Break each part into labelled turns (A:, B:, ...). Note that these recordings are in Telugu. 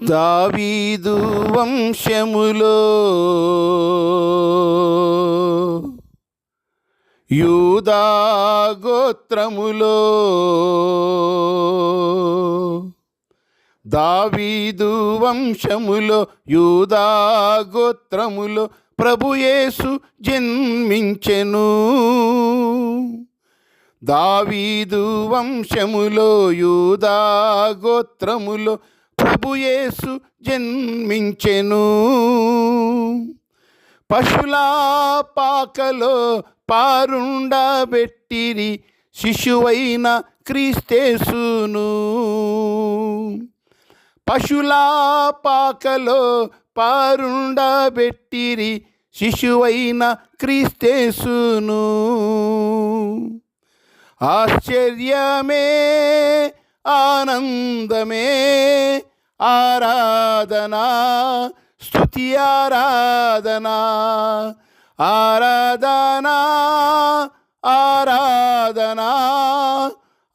A: దావీదు వంశములో యూదా గోత్రములో దావీదు వంశములో యూదా గోత్రములో ప్రభుయేసు జన్మించెను. దావీదు వంశములో యూదా గోత్రములో ప్రభుయేసు జన్మించెను. పశుల పాకలో పారుండబెట్టిరి శిశువైన క్రీస్తేసును. పశుల పాకలో పారుండబెట్టిరి శిశువైన క్రీస్తేసును. ఆశ్చర్యమే ఆనందమే ఆరాధనా స్తుతి ఆరాధనా ఆరాధనా ఆరాధనా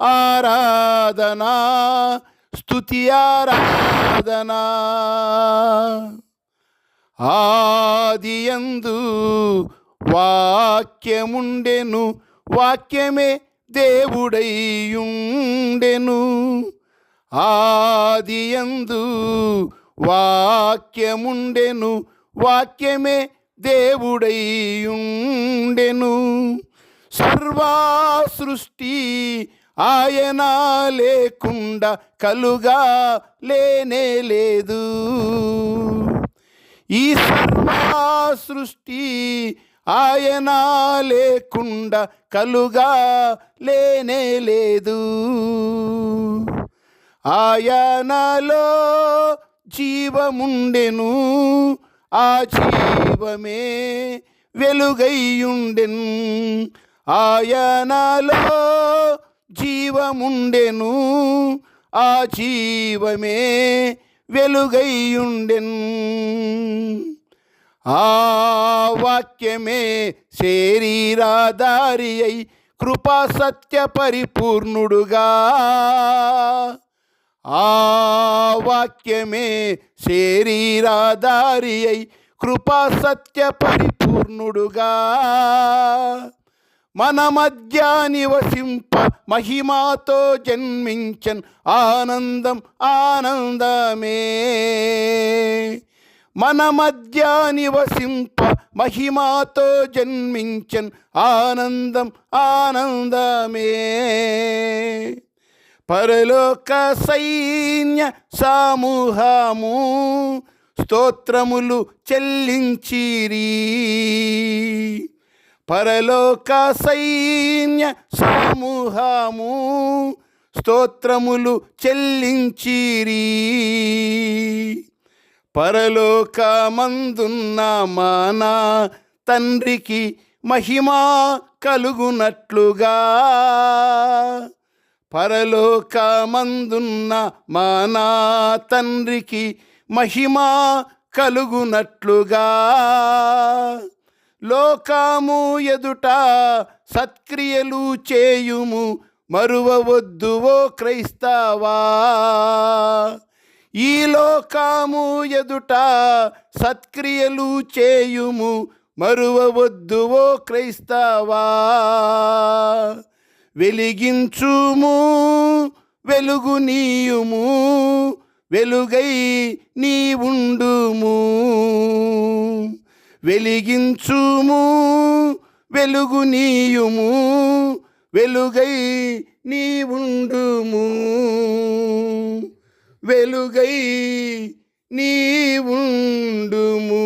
A: ఆరాధనా స్తుతి ఆరాధనా. ఆదియందు వాక్యముండెను, వాక్యమే దేవుడైయుండెను. ఆదియందు వాక్యముండెను, వాక్యమే దేవుడైయుండెను. సర్వా సృష్టి ఆయన లేకుండా కలుగా లేనే లేదు. ఈ సర్వా సృష్టి ఆయన లేకుండా కలుగా లేనే లేదు. ఆయనలో జీవముండెను, ఆ జీవమే వెలుగైయుండెను. ఆయనలో జీవముండెను, ఆ జీవమే వెలుగైయుండెను. ఆ వాక్యమే శరీరధారి అయి కృపా సత్య పరిపూర్ణుడుగా. ఆ వాక్యమే శరీరధారి అయి కృపా సత్య పరిపూర్ణుడుగా మన మధ్య నివసింప మహిమాతో జన్మించన్ ఆనందం ఆనందమే. మన మధ్య నివసింప మహిమాతో జన్మించన్ ఆనందం ఆనందమే. పరలోక సైన్య సమూహము స్తోత్రములు చెల్లించిరి. పరలోక సైన్య సమూహము స్తోత్రములు చెల్లించిరి. పరలోకమందున్న మన తండ్రికి మహిమ కలుగునట్లుగా. పరలోకమందున్న మన తండ్రికి మహిమ కలుగునట్లుగా లోకము ఎదుట సత్క్రియలు చేయుము, మరువవద్దు ఓ క్రైస్తవా. ఈ లోకము ఎదుట సత్క్రియలు చేయుము, మరువవద్దు ఓ క్రైస్తవా. వెలిగించుము వెలుగు నీయుము, వెలుగై నీవుండుము. వెలిగించుము వెలుగు నీయుము, వెలుగై నీవుండుము. వెలుగై నీవుండుము.